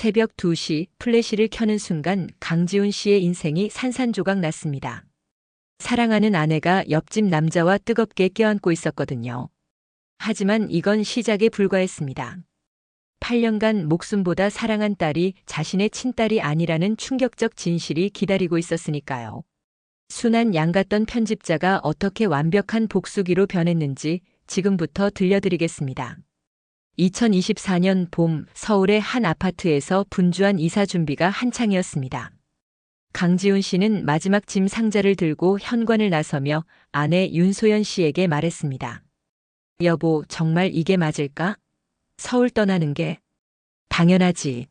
새벽 2시 플래시를 켜는 순간 강지훈 씨의 인생이 산산조각 났습니다. 사랑하는 아내가 옆집 남자와 뜨겁게 껴안고 있었거든요. 하지만 이건 시작에 불과했습니다. 8년간 목숨보다 사랑한 딸이 자신의 친딸이 아니라는 충격적 진실이 기다리고 있었으니까요. 순한 양 같던 편집자가 어떻게 완벽한 복수기로 변했는지 지금부터 들려드리겠습니다. 2024년 봄 서울의 한 아파트에서 분주한 이사 준비가 한창이었습니다. 강지훈 씨는 마지막 짐 상자를 들고 현관을 나서며 아내 윤소연 씨에게 말했습니다. 여보, 정말 이게 맞을까? 서울 떠나는 게 당연하지.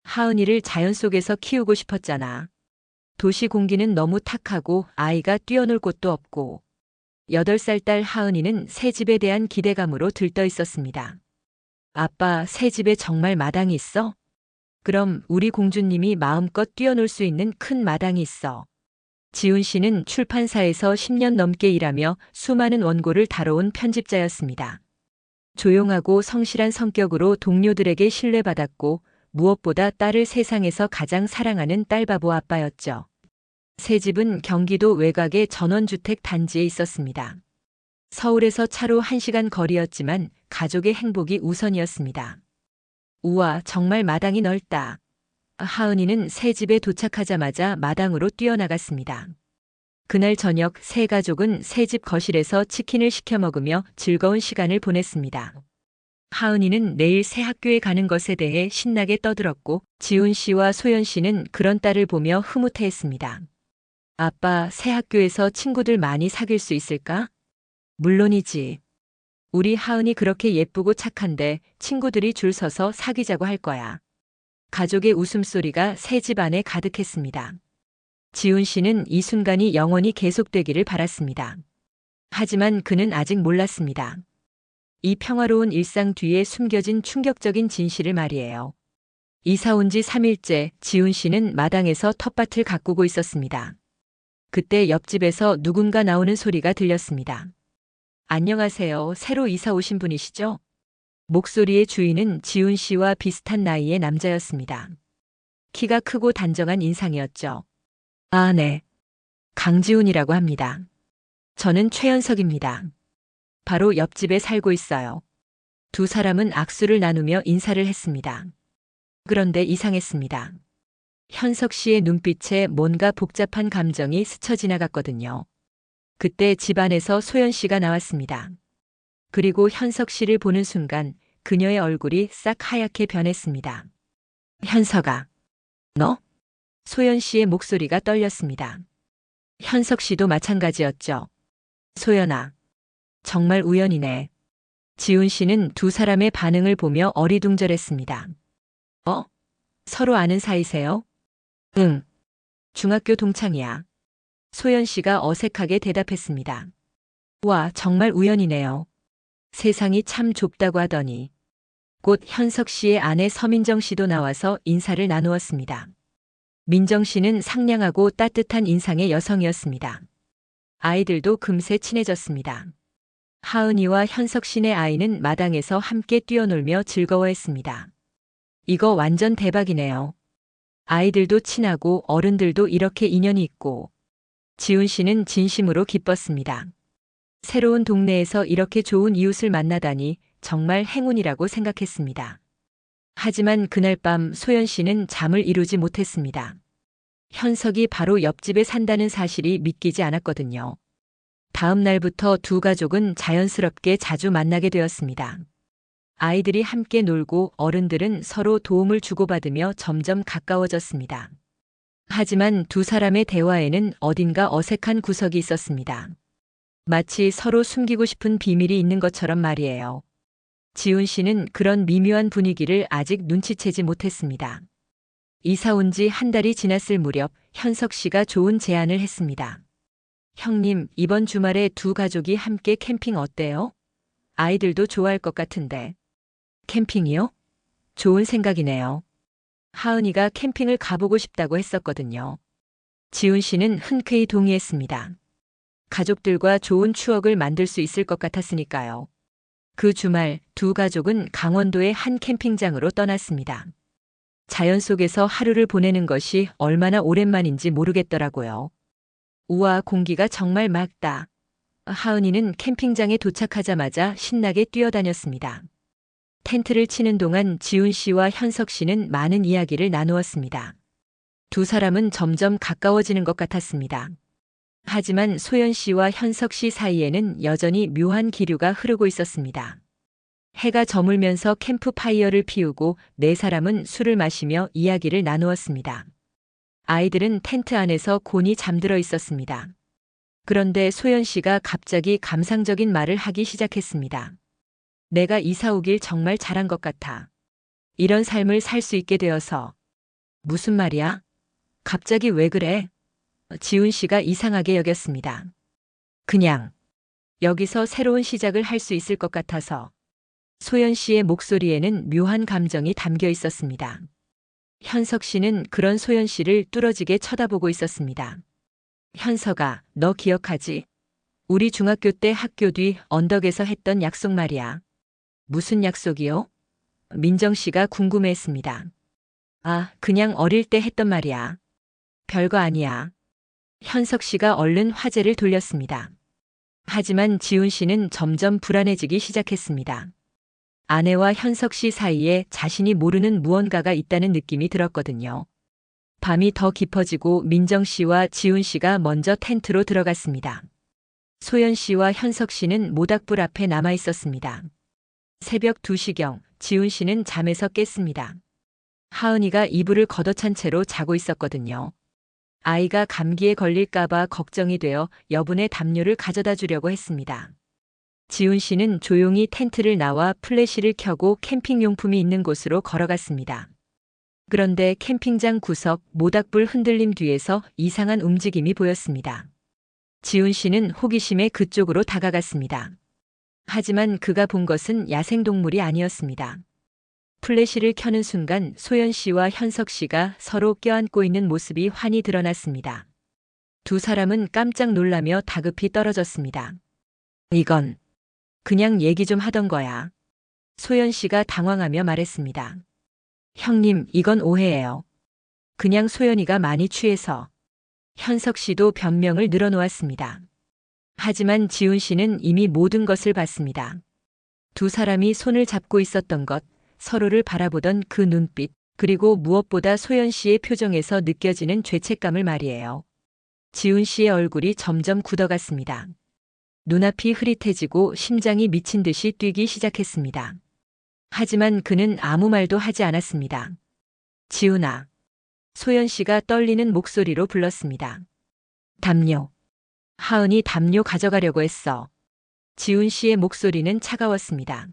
하은이를 자연 속에서 키우고 싶었잖아. 도시 공기는 너무 탁하고 아이가 뛰어놀 곳도 없고 8살 딸 하은이는 새 집에 대한 기대감으로 들떠 있었습니다. 아빠, 새 집에 정말 마당이 있어? 그럼 우리 공주님이 마음껏 뛰어놀 수 있는 큰 마당이 있어. 지훈 씨는 출판사에서 10년 넘게 일하며 수많은 원고를 다뤄온 편집자였습니다. 조용하고 성실한 성격으로 동료들에게 신뢰받았고 무엇보다 딸을 세상에서 가장 사랑하는 딸바보 아빠였죠. 새 집은 경기도 외곽의 전원주택 단지에 있었습니다. 서울에서 차로 1시간 거리였지만 가족의 행복이 우선이었습니다. 우와, 정말 마당이 넓다. 하은이는 새 집에 도착하자마자 마당으로 뛰어나갔습니다. 그날 저녁 새 가족은 새 집 거실에서 치킨을 시켜 먹으며 즐거운 시간을 보냈습니다. 하은이는 내일 새 학교에 가는 것에 대해 신나게 떠들었고 지훈 씨와 소연 씨는 그런 딸을 보며 흐뭇해했습니다. 아빠, 새 학교에서 친구들 많이 사귈 수 있을까? 물론이지. 우리 하은이 그렇게 예쁘고 착한데 친구들이 줄 서서 사귀자고 할 거야. 가족의 웃음소리가 새 집 안에 가득했습니다. 지훈 씨는 이 순간이 영원히 계속되기를 바랐습니다. 하지만 그는 아직 몰랐습니다. 이 평화로운 일상 뒤에 숨겨진 충격적인 진실을 말이에요. 이사 온 지 3일째 지훈 씨는 마당에서 텃밭을 가꾸고 있었습니다. 그때 옆집에서 누군가 나오는 소리가 들렸습니다. 안녕하세요. 새로 이사 오신 분이시죠? 목소리의 주인은 지훈 씨와 비슷한 나이의 남자였습니다. 키가 크고 단정한 인상이었죠. 아, 네. 강지훈이라고 합니다. 저는 최연석입니다. 바로 옆집에 살고 있어요. 두 사람은 악수를 나누며 인사를 했습니다. 그런데 이상했습니다. 현석 씨의 눈빛에 뭔가 복잡한 감정이 스쳐 지나갔거든요. 그때 집안에서 소연 씨가 나왔습니다. 그리고 현석 씨를 보는 순간 그녀의 얼굴이 싹 하얗게 변했습니다. 현석아, 너? 소연 씨의 목소리가 떨렸습니다. 현석 씨도 마찬가지였죠. 소연아, 정말 우연이네. 지훈 씨는 두 사람의 반응을 보며 어리둥절했습니다. 서로 아는 사이세요? 응. 중학교 동창이야. 소연 씨가 어색하게 대답했습니다. 와, 정말 우연이네요. 세상이 참 좁다고 하더니. 곧 현석 씨의 아내 서민정 씨도 나와서 인사를 나누었습니다. 민정 씨는 상냥하고 따뜻한 인상의 여성이었습니다. 아이들도 금세 친해졌습니다. 하은이와 현석 씨네 아이는 마당에서 함께 뛰어놀며 즐거워했습니다. 이거 완전 대박이네요. 아이들도 친하고 어른들도 이렇게 인연이 있고. 지훈 씨는 진심으로 기뻤습니다. 새로운 동네에서 이렇게 좋은 이웃을 만나다니 정말 행운이라고 생각했습니다. 하지만 그날 밤 소연 씨는 잠을 이루지 못했습니다. 현석이 바로 옆집에 산다는 사실이 믿기지 않았거든요. 다음 날부터 두 가족은 자연스럽게 자주 만나게 되었습니다. 아이들이 함께 놀고 어른들은 서로 도움을 주고받으며 점점 가까워졌습니다. 하지만 두 사람의 대화에는 어딘가 어색한 구석이 있었습니다. 마치 서로 숨기고 싶은 비밀이 있는 것처럼 말이에요. 지훈 씨는 그런 미묘한 분위기를 아직 눈치채지 못했습니다. 이사 온 지 한 달이 지났을 무렵 현석 씨가 좋은 제안을 했습니다. 형님, 이번 주말에 두 가족이 함께 캠핑 어때요? 아이들도 좋아할 것 같은데. 캠핑이요? 좋은 생각이네요. 하은이가 캠핑을 가보고 싶다고 했었거든요. 지훈 씨는 흔쾌히 동의했습니다. 가족들과 좋은 추억을 만들 수 있을 것 같았으니까요. 그 주말 두 가족은 강원도의 한 캠핑장으로 떠났습니다. 자연 속에서 하루를 보내는 것이 얼마나 오랜만인지 모르겠더라고요. 우와, 공기가 정말 맑다. 하은이는 캠핑장에 도착하자마자 신나게 뛰어다녔습니다. 텐트를 치는 동안 지훈 씨와 현석 씨는 많은 이야기를 나누었습니다. 두 사람은 점점 가까워지는 것 같았습니다. 하지만 소연 씨와 현석 씨 사이에는 여전히 묘한 기류가 흐르고 있었습니다. 해가 저물면서 캠프파이어를 피우고 네 사람은 술을 마시며 이야기를 나누었습니다. 아이들은 텐트 안에서 곤히 잠들어 있었습니다. 그런데 소연 씨가 갑자기 감상적인 말을 하기 시작했습니다. 내가 이사 오길 정말 잘한 것 같아. 이런 삶을 살 수 있게 되어서. 무슨 말이야? 갑자기 왜 그래? 지훈 씨가 이상하게 여겼습니다. 그냥 여기서 새로운 시작을 할 수 있을 것 같아서. 소연 씨의 목소리에는 묘한 감정이 담겨 있었습니다. 현석 씨는 그런 소연 씨를 뚫어지게 쳐다보고 있었습니다. 현석아, 너 기억하지? 우리 중학교 때 학교 뒤 언덕에서 했던 약속 말이야. 무슨 약속이요? 민정 씨가 궁금해했습니다. 아, 그냥 어릴 때 했던 말이야. 별거 아니야. 현석 씨가 얼른 화제를 돌렸습니다. 하지만 지훈 씨는 점점 불안해지기 시작했습니다. 아내와 현석 씨 사이에 자신이 모르는 무언가가 있다는 느낌이 들었거든요. 밤이 더 깊어지고 민정 씨와 지훈 씨가 먼저 텐트로 들어갔습니다. 소연 씨와 현석 씨는 모닥불 앞에 남아 있었습니다. 새벽 2시경 지훈 씨는 잠에서 깼습니다. 하은이가 이불을 걷어찬 채로 자고 있었거든요. 아이가 감기에 걸릴까봐 걱정이 되어 여분의 담요를 가져다 주려고 했습니다. 지훈 씨는 조용히 텐트를 나와 플래시를 켜고 캠핑용품이 있는 곳으로 걸어갔습니다. 그런데 캠핑장 구석 모닥불 흔들림 뒤에서 이상한 움직임이 보였습니다. 지훈 씨는 호기심에 그쪽으로 다가갔습니다. 하지만 그가 본 것은 야생동물이 아니었습니다. 플래시를 켜는 순간 소연 씨와 현석 씨가 서로 껴안고 있는 모습이 환히 드러났습니다. 두 사람은 깜짝 놀라며 다급히 떨어졌습니다. 이건 그냥 얘기 좀 하던 거야. 소연 씨가 당황하며 말했습니다. 형님, 이건 오해예요. 그냥 소연이가 많이 취해서. 현석 씨도 변명을 늘어놓았습니다. 하지만 지훈 씨는 이미 모든 것을 봤습니다. 두 사람이 손을 잡고 있었던 것, 서로를 바라보던 그 눈빛, 그리고 무엇보다 소연 씨의 표정에서 느껴지는 죄책감을 말이에요. 지훈 씨의 얼굴이 점점 굳어갔습니다. 눈앞이 흐릿해지고 심장이 미친 듯이 뛰기 시작했습니다. 하지만 그는 아무 말도 하지 않았습니다. 지훈아. 소연 씨가 떨리는 목소리로 불렀습니다. 담요. 하은이 담요 가져가려고 했어. 지훈 씨의 목소리는 차가웠습니다.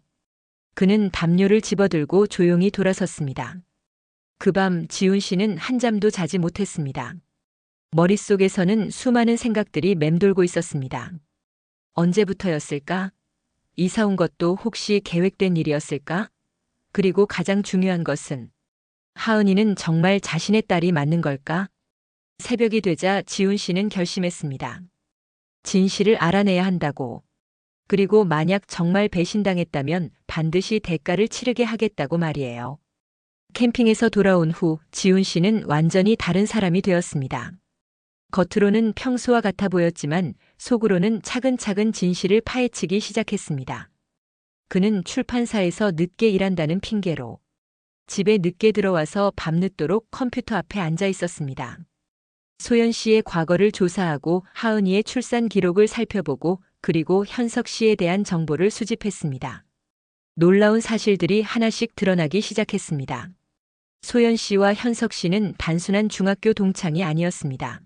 그는 담요를 집어들고 조용히 돌아섰습니다. 그 밤 지훈 씨는 한잠도 자지 못했습니다. 머릿속에서는 수많은 생각들이 맴돌고 있었습니다. 언제부터였을까? 이사 온 것도 혹시 계획된 일이었을까? 그리고 가장 중요한 것은 하은이는 정말 자신의 딸이 맞는 걸까? 새벽이 되자 지훈 씨는 결심했습니다. 진실을 알아내야 한다고. 그리고 만약 정말 배신당했다면 반드시 대가를 치르게 하겠다고 말이에요. 캠핑에서 돌아온 후 지훈 씨는 완전히 다른 사람이 되었습니다. 겉으로는 평소와 같아 보였지만 속으로는 차근차근 진실을 파헤치기 시작했습니다. 그는 출판사에서 늦게 일한다는 핑계로 집에 늦게 들어와서 밤늦도록 컴퓨터 앞에 앉아 있었습니다. 소연 씨의 과거를 조사하고 하은이의 출산 기록을 살펴보고 그리고 현석 씨에 대한 정보를 수집했습니다. 놀라운 사실들이 하나씩 드러나기 시작했습니다. 소연 씨와 현석 씨는 단순한 중학교 동창이 아니었습니다.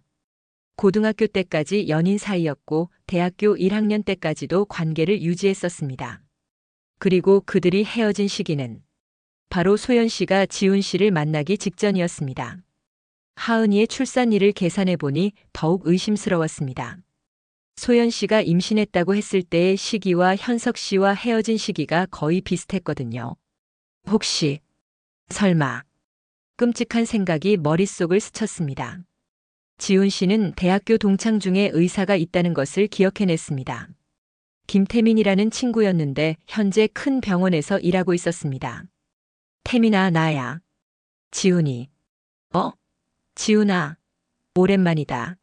고등학교 때까지 연인 사이였고 대학교 1학년 때까지도 관계를 유지했었습니다. 그리고 그들이 헤어진 시기는 바로 소연 씨가 지훈 씨를 만나기 직전이었습니다. 하은이의 출산일을 계산해 보니 더욱 의심스러웠습니다. 소연 씨가 임신했다고 했을 때의 시기와 현석 씨와 헤어진 시기가 거의 비슷했거든요. 혹시, 설마, 끔찍한 생각이 머릿속을 스쳤습니다. 지훈 씨는 대학교 동창 중에 의사가 있다는 것을 기억해냈습니다. 김태민이라는 친구였는데 현재 큰 병원에서 일하고 있었습니다. 태민아, 나야. 지훈이. 지훈아, 오랜만이다.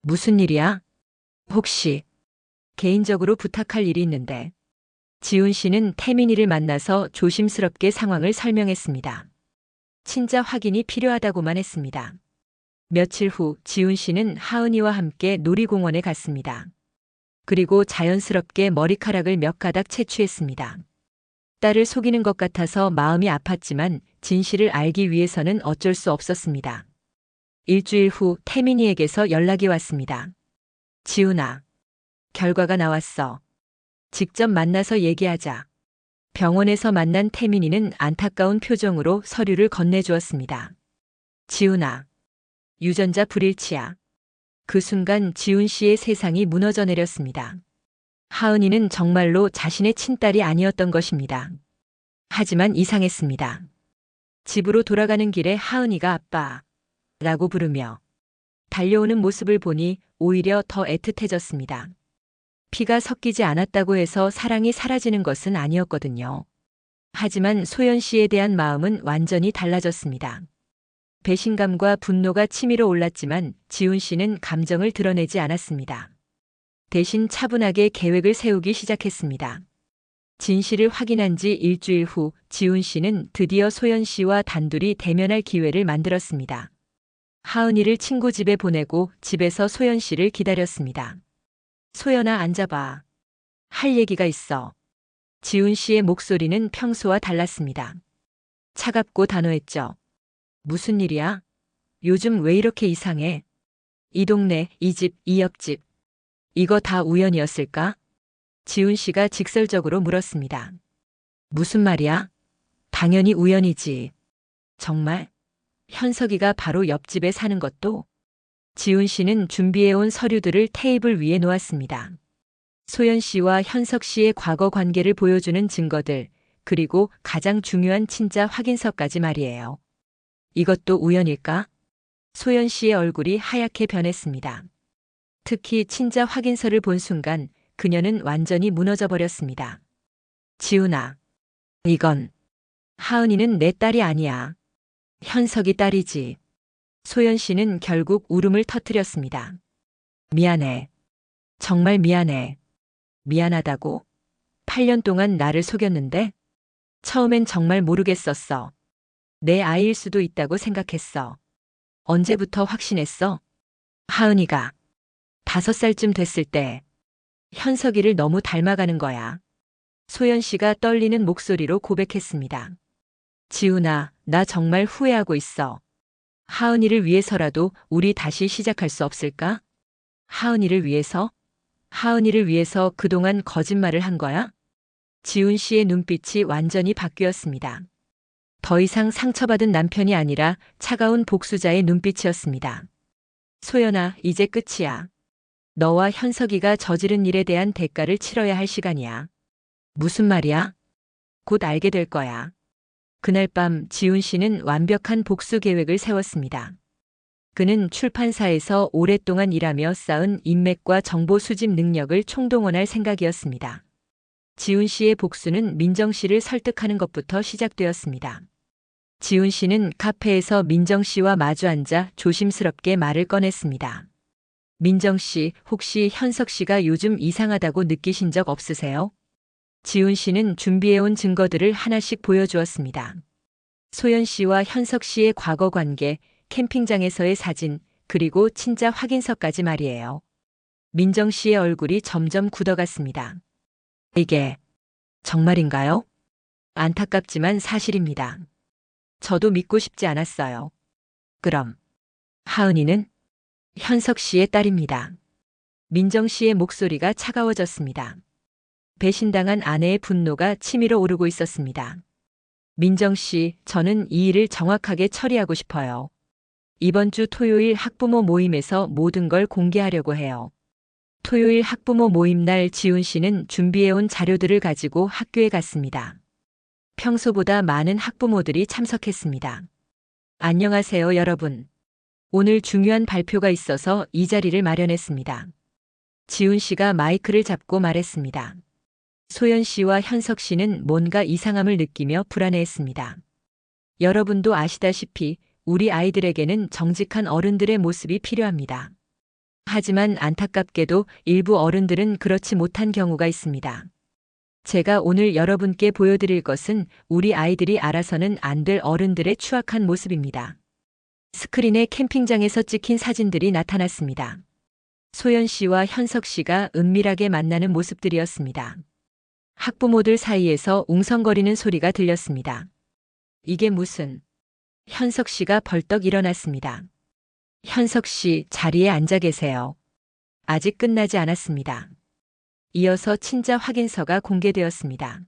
무슨 일이야? 혹시 개인적으로 부탁할 일이 있는데. 지훈 씨는 태민이를 만나서 조심스럽게 상황을 설명했습니다. 친자 확인이 필요하다고만 했습니다. 며칠 후 지훈 씨는 하은이와 함께 놀이공원에 갔습니다. 그리고 자연스럽게 머리카락을 몇 가닥 채취했습니다. 딸을 속이는 것 같아서 마음이 아팠지만 진실을 알기 위해서는 어쩔 수 없었습니다. 일주일 후 태민이에게서 연락이 왔습니다. 지훈아, 결과가 나왔어. 직접 만나서 얘기하자. 병원에서 만난 태민이는 안타까운 표정으로 서류를 건네주었습니다. 지훈아, 유전자 불일치야. 그 순간 지훈 씨의 세상이 무너져 내렸습니다. 하은이는 정말로 자신의 친딸이 아니었던 것입니다. 하지만 이상했습니다. 집으로 돌아가는 길에 하은이가 아빠 라고 부르며 달려오는 모습을 보니 오히려 더 애틋해졌습니다. 피가 섞이지 않았다고 해서 사랑이 사라지는 것은 아니었거든요. 하지만 소연 씨에 대한 마음은 완전히 달라졌습니다. 배신감과 분노가 치밀어 올랐지만 지훈 씨는 감정을 드러내지 않았습니다. 대신 차분하게 계획을 세우기 시작했습니다. 진실을 확인한 지 일주일 후 지훈 씨는 드디어 소연 씨와 단둘이 대면할 기회를 만들었습니다. 하은이를 친구 집에 보내고 집에서 소연 씨를 기다렸습니다. 소연아, 앉아봐. 할 얘기가 있어. 지훈 씨의 목소리는 평소와 달랐습니다. 차갑고 단호했죠. 무슨 일이야? 요즘 왜 이렇게 이상해? 이 동네, 이 집, 이 옆집. 이거 다 우연이었을까? 지훈 씨가 직설적으로 물었습니다. 무슨 말이야? 당연히 우연이지. 정말? 현석이가 바로 옆집에 사는 것도? 지훈 씨는 준비해온 서류들을 테이블 위에 놓았습니다. 소연 씨와 현석 씨의 과거 관계를 보여주는 증거들, 그리고 가장 중요한 친자 확인서까지 말이에요. 이것도 우연일까? 소연 씨의 얼굴이 하얗게 변했습니다. 특히 친자 확인서를 본 순간 그녀는 완전히 무너져 버렸습니다. 지훈아, 이건 하은이는 내 딸이 아니야. 현석이 딸이지. 소연 씨는 결국 울음을 터뜨렸습니다. 미안해. 정말 미안해. 미안하다고? 8년 동안 나를 속였는데? 처음엔 정말 모르겠었어. 내 아이일 수도 있다고 생각했어. 언제부터 확신했어? 하은이가 5살쯤 됐을 때 현석이를 너무 닮아가는 거야. 소연 씨가 떨리는 목소리로 고백했습니다. 지훈아, 나 정말 후회하고 있어. 하은이를 위해서라도 우리 다시 시작할 수 없을까? 하은이를 위해서? 하은이를 위해서 그동안 거짓말을 한 거야? 지훈 씨의 눈빛이 완전히 바뀌었습니다. 더 이상 상처받은 남편이 아니라 차가운 복수자의 눈빛이었습니다. 소연아, 이제 끝이야. 너와 현석이가 저지른 일에 대한 대가를 치러야 할 시간이야. 무슨 말이야? 곧 알게 될 거야. 그날 밤 지훈 씨는 완벽한 복수 계획을 세웠습니다. 그는 출판사에서 오랫동안 일하며 쌓은 인맥과 정보 수집 능력을 총동원할 생각이었습니다. 지훈 씨의 복수는 민정 씨를 설득하는 것부터 시작되었습니다. 지훈 씨는 카페에서 민정 씨와 마주 앉아 조심스럽게 말을 꺼냈습니다. 민정 씨, 혹시 현석 씨가 요즘 이상하다고 느끼신 적 없으세요? 지훈 씨는 준비해온 증거들을 하나씩 보여주었습니다. 소연 씨와 현석 씨의 과거 관계, 캠핑장에서의 사진, 그리고 친자 확인서까지 말이에요. 민정 씨의 얼굴이 점점 굳어갔습니다. 이게 정말인가요? 안타깝지만 사실입니다. 저도 믿고 싶지 않았어요. 그럼 하은이는 현석 씨의 딸입니다. 민정 씨의 목소리가 차가워졌습니다. 배신당한 아내의 분노가 치밀어 오르고 있었습니다. 민정 씨, 저는 이 일을 정확하게 처리하고 싶어요. 이번 주 토요일 학부모 모임에서 모든 걸 공개하려고 해요. 토요일 학부모 모임 날 지훈 씨는 준비해온 자료들을 가지고 학교에 갔습니다. 평소보다 많은 학부모들이 참석했습니다. 안녕하세요, 여러분. 오늘 중요한 발표가 있어서 이 자리를 마련했습니다. 지훈 씨가 마이크를 잡고 말했습니다. 소연 씨와 현석 씨는 뭔가 이상함을 느끼며 불안해했습니다. 여러분도 아시다시피 우리 아이들에게는 정직한 어른들의 모습이 필요합니다. 하지만 안타깝게도 일부 어른들은 그렇지 못한 경우가 있습니다. 제가 오늘 여러분께 보여드릴 것은 우리 아이들이 알아서는 안 될 어른들의 추악한 모습입니다. 스크린에 캠핑장에서 찍힌 사진들이 나타났습니다. 소연 씨와 현석 씨가 은밀하게 만나는 모습들이었습니다. 학부모들 사이에서 웅성거리는 소리가 들렸습니다. 이게 무슨... 현석 씨가 벌떡 일어났습니다. 현석 씨, 자리에 앉아 계세요. 아직 끝나지 않았습니다. 이어서 친자 확인서가 공개되었습니다.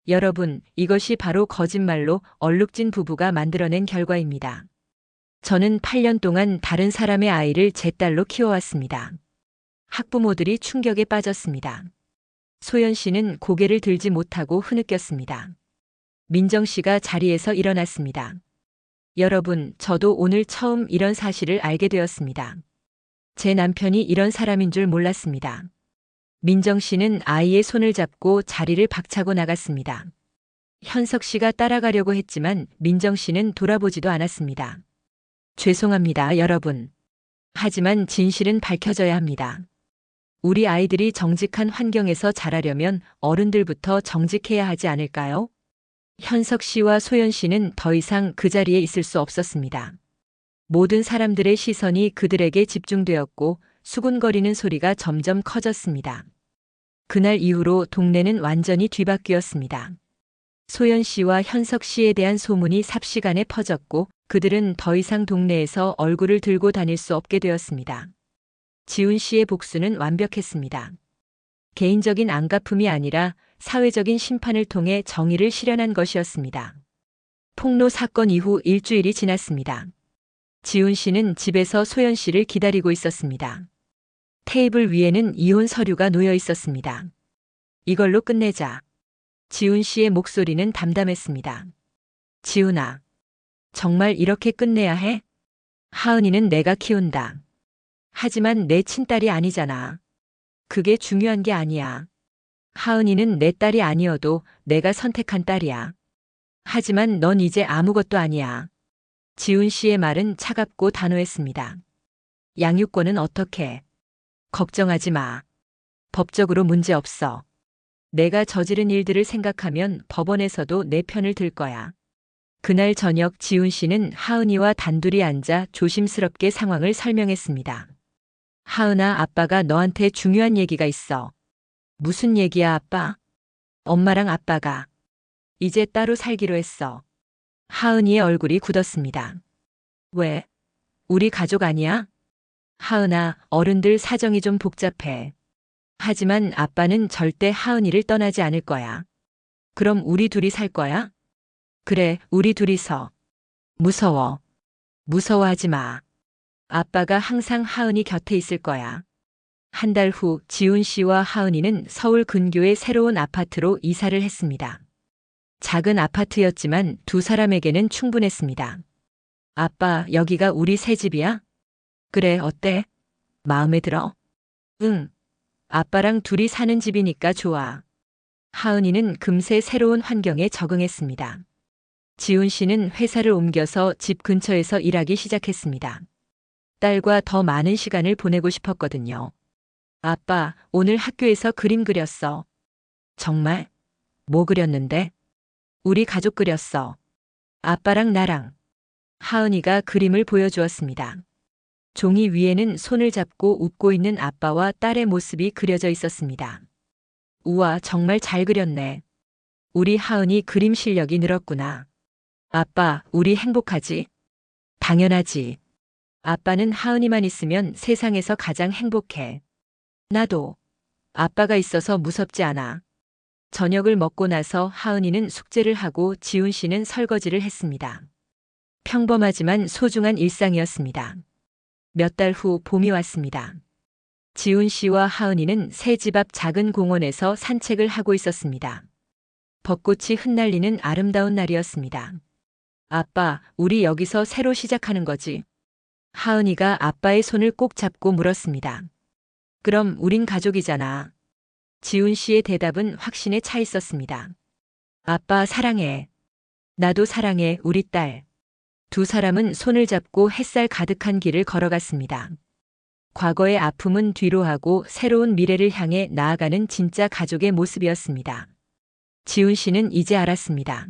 여러분, 이것이 바로 거짓말로 얼룩진 부부가 만들어낸 결과입니다. 저는 8년 동안 다른 사람의 아이를 제 딸로 키워왔습니다. 학부모들이 충격에 빠졌습니다. 소연 씨는 고개를 들지 못하고 흐느꼈습니다. 민정 씨가 자리에서 일어났습니다. 여러분, 저도 오늘 처음 이런 사실을 알게 되었습니다. 제 남편이 이런 사람인 줄 몰랐습니다. 민정 씨는 아이의 손을 잡고 자리를 박차고 나갔습니다. 현석 씨가 따라가려고 했지만 민정 씨는 돌아보지도 않았습니다. 죄송합니다, 여러분. 하지만 진실은 밝혀져야 합니다. 우리 아이들이 정직한 환경에서 자라려면 어른들부터 정직해야 하지 않을까요? 현석 씨와 소연 씨는 더 이상 그 자리에 있을 수 없었습니다. 모든 사람들의 시선이 그들에게 집중되었고 수군거리는 소리가 점점 커졌습니다. 그날 이후로 동네는 완전히 뒤바뀌었습니다. 소연 씨와 현석 씨에 대한 소문이 삽시간에 퍼졌고 그들은 더 이상 동네에서 얼굴을 들고 다닐 수 없게 되었습니다. 지훈 씨의 복수는 완벽했습니다. 개인적인 안갚음이 아니라 사회적인 심판을 통해 정의를 실현한 것이었습니다. 폭로 사건 이후 일주일이 지났습니다. 지훈 씨는 집에서 소연 씨를 기다리고 있었습니다. 테이블 위에는 이혼 서류가 놓여 있었습니다. 이걸로 끝내자. 지훈 씨의 목소리는 담담했습니다. 지훈아, 정말 이렇게 끝내야 해? 하은이는 내가 키운다. 하지만 내 친딸이 아니잖아. 그게 중요한 게 아니야. 하은이는 내 딸이 아니어도 내가 선택한 딸이야. 하지만 넌 이제 아무것도 아니야. 지훈 씨의 말은 차갑고 단호했습니다. 양육권은 어떻게? 걱정하지 마. 법적으로 문제 없어. 내가 저지른 일들을 생각하면 법원에서도 내 편을 들 거야. 그날 저녁 지훈 씨는 하은이와 단둘이 앉아 조심스럽게 상황을 설명했습니다. 하은아, 아빠가 너한테 중요한 얘기가 있어. 무슨 얘기야, 아빠? 엄마랑 아빠가 이제 따로 살기로 했어. 하은이의 얼굴이 굳었습니다. 왜? 우리 가족 아니야? 하은아, 어른들 사정이 좀 복잡해. 하지만 아빠는 절대 하은이를 떠나지 않을 거야. 그럼 우리 둘이 살 거야? 그래, 우리 둘이서. 무서워. 무서워하지 마. 아빠가 항상 하은이 곁에 있을 거야. 한 달 후 지훈 씨와 하은이는 서울 근교의 새로운 아파트로 이사를 했습니다. 작은 아파트였지만 두 사람에게는 충분했습니다. 아빠, 여기가 우리 새 집이야? 그래, 어때? 마음에 들어? 응. 아빠랑 둘이 사는 집이니까 좋아. 하은이는 금세 새로운 환경에 적응했습니다. 지훈 씨는 회사를 옮겨서 집 근처에서 일하기 시작했습니다. 딸과 더 많은 시간을 보내고 싶었거든요. 아빠, 오늘 학교에서 그림 그렸어. 정말? 뭐 그렸는데? 우리 가족 그렸어. 아빠랑 나랑. 하은이가 그림을 보여주었습니다. 종이 위에는 손을 잡고 웃고 있는 아빠와 딸의 모습이 그려져 있었습니다. 우와, 정말 잘 그렸네. 우리 하은이 그림 실력이 늘었구나. 아빠, 우리 행복하지? 당연하지. 아빠는 하은이만 있으면 세상에서 가장 행복해. 나도. 아빠가 있어서 무섭지 않아. 저녁을 먹고 나서 하은이는 숙제를 하고 지훈 씨는 설거지를 했습니다. 평범하지만 소중한 일상이었습니다. 몇 달 후 봄이 왔습니다. 지훈 씨와 하은이는 새 집 앞 작은 공원에서 산책을 하고 있었습니다. 벚꽃이 흩날리는 아름다운 날이었습니다. 아빠, 우리 여기서 새로 시작하는 거지? 하은이가 아빠의 손을 꼭 잡고 물었습니다. 그럼 우린 가족이잖아. 지훈 씨의 대답은 확신에 차 있었습니다. 아빠, 사랑해. 나도 사랑해, 우리 딸. 두 사람은 손을 잡고 햇살 가득한 길을 걸어갔습니다. 과거의 아픔은 뒤로 하고 새로운 미래를 향해 나아가는 진짜 가족의 모습이었습니다. 지훈 씨는 이제 알았습니다.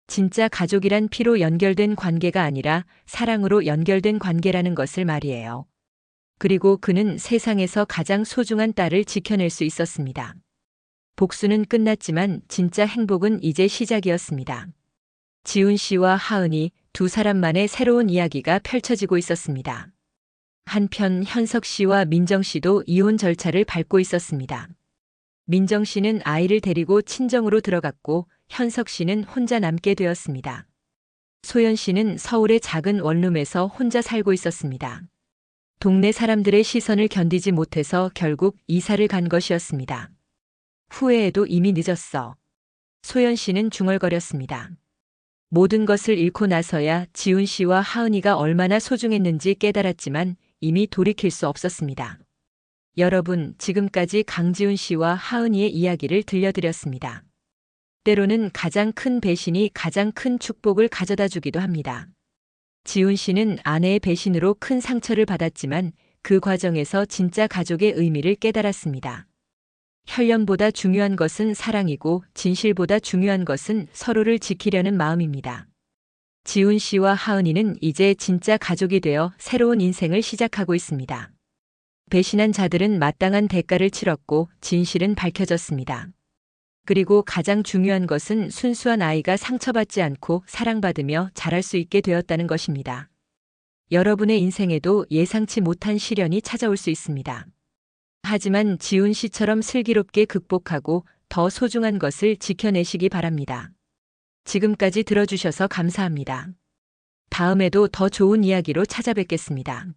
진짜 가족이란 피로 연결된 관계가 아니라 사랑으로 연결된 관계라는 것을 말이에요. 그리고 그는 세상에서 가장 소중한 딸을 지켜낼 수 있었습니다. 복수는 끝났지만 진짜 행복은 이제 시작이었습니다. 지훈 씨와 하은이 두 사람만의 새로운 이야기가 펼쳐지고 있었습니다. 한편 현석 씨와 민정 씨도 이혼 절차를 밟고 있었습니다. 민정 씨는 아이를 데리고 친정으로 들어갔고 현석 씨는 혼자 남게 되었습니다. 소연 씨는 서울의 작은 원룸에서 혼자 살고 있었습니다. 동네 사람들의 시선을 견디지 못해서 결국 이사를 간 것이었습니다. 후회해도 이미 늦었어. 소연 씨는 중얼거렸습니다. 모든 것을 잃고 나서야 지훈 씨와 하은이가 얼마나 소중했는지 깨달았지만 이미 돌이킬 수 없었습니다. 여러분, 지금까지 강지훈 씨와 하은이의 이야기를 들려드렸습니다. 때로는 가장 큰 배신이 가장 큰 축복을 가져다 주기도 합니다. 지훈 씨는 아내의 배신으로 큰 상처를 받았지만 그 과정에서 진짜 가족의 의미를 깨달았습니다. 혈연보다 중요한 것은 사랑이고 진실보다 중요한 것은 서로를 지키려는 마음입니다. 지훈 씨와 하은이는 이제 진짜 가족이 되어 새로운 인생을 시작하고 있습니다. 배신한 자들은 마땅한 대가를 치렀고 진실은 밝혀졌습니다. 그리고 가장 중요한 것은 순수한 아이가 상처받지 않고 사랑받으며 자랄 수 있게 되었다는 것입니다. 여러분의 인생에도 예상치 못한 시련이 찾아올 수 있습니다. 하지만 지훈 씨처럼 슬기롭게 극복하고 더 소중한 것을 지켜내시기 바랍니다. 지금까지 들어주셔서 감사합니다. 다음에도 더 좋은 이야기로 찾아뵙겠습니다.